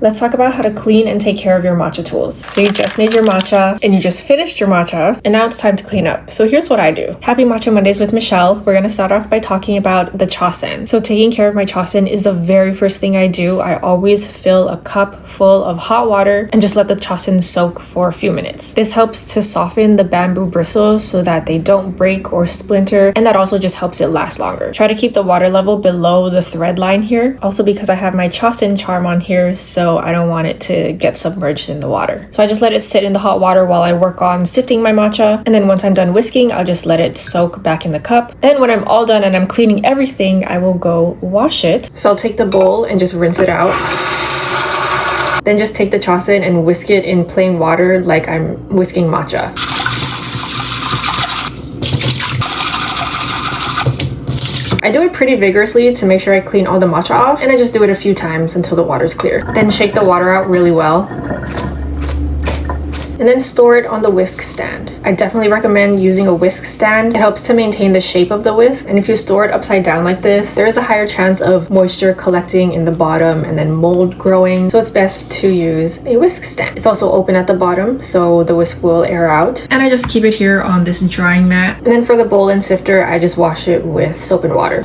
Let's talk about how to clean and take care of your matcha tools. So you just made your matcha and you just finished your matcha and now it's time to clean up. So here's what I do. Happy Matcha Mondays with Michelle. We're going to start off by talking about the CHASEN. So taking care of my CHASEN is the very first thing I do. I always fill a cup full of hot water and just let the CHASEN soak for a few minutes. This helps to soften the bamboo bristles so that they don't break or splinter, and that also just helps it last longer. Try to keep the water level below the thread line here. Also because I have my CHASEN charm on here, so I don't want it to get submerged in the water. So I just let it sit in the hot water while I work on sifting my matcha, and then once I'm done whisking, I'll just let it soak back in the cup. Then when I'm all done and I'm cleaning everything, I will go wash it. So I'll take the bowl and just rinse it out. Then just take the CHASEN and whisk it in plain water like I'm whisking matcha. I do it pretty vigorously to make sure I clean all the matcha off, and I just do it a few times until the water's clear. Then shake the water out really well. And then store it on the whisk stand. I definitely recommend using a whisk stand. It helps to maintain the shape of the whisk, and if you store it upside down like this, there is a higher chance of moisture collecting in the bottom and then mold growing, so it's best to use a whisk stand. It's also open at the bottom, so the whisk will air out. And I just keep it here on this drying mat. And then for the bowl and sifter, I just wash it with soap and water.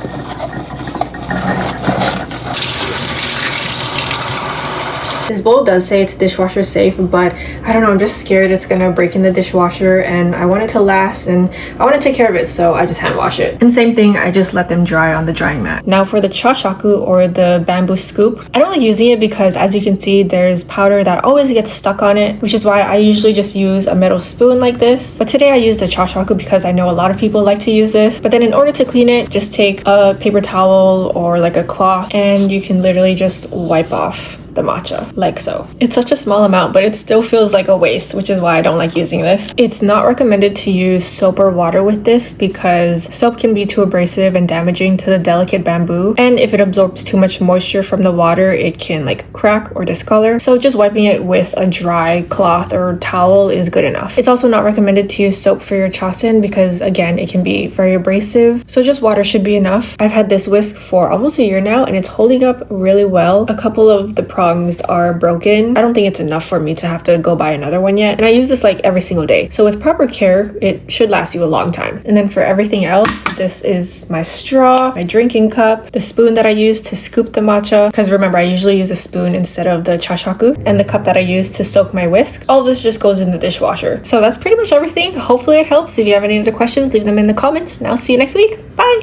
This bowl does say it's dishwasher safe, but I don't know, I'm just scared it's gonna break in the dishwasher, and I want it to last and I want to take care of it, so I just hand wash it. And same thing, I just let them dry on the drying mat. Now for the CHASHAKU, or the bamboo scoop, I don't like using it because as you can see there's powder that always gets stuck on it, which is why I usually just use a metal spoon like this. But today I used the CHASHAKU because I know a lot of people like to use this. But then in order to clean it, just take a paper towel or like a cloth and you can literally just wipe off the matcha like so. It's such a small amount, but it still feels like a waste, which is why I don't like using this. It's not recommended to use soap or water with this because soap can be too abrasive and damaging to the delicate bamboo, and if it absorbs too much moisture from the water, it can like crack or discolor. So just wiping it with a dry cloth or towel is good enough. It's also not recommended to use soap for your CHASEN because again, it can be very abrasive, so just water should be enough. I've had this whisk for almost a year now and it's holding up really well. A couple of the prongs are broken. I don't think it's enough for me to have to go buy another one yet, and I use this like every single day, so with proper care it should last you a long time. And then for everything else, this is my straw, my drinking cup, the spoon that I use to scoop the matcha, because remember I usually use a spoon instead of the CHASHAKU, and the cup that I use to soak my whisk. All of this just goes in the dishwasher. So that's pretty much everything. Hopefully it helps. If you have any other questions, leave them in the comments, and I'll see you next week. Bye!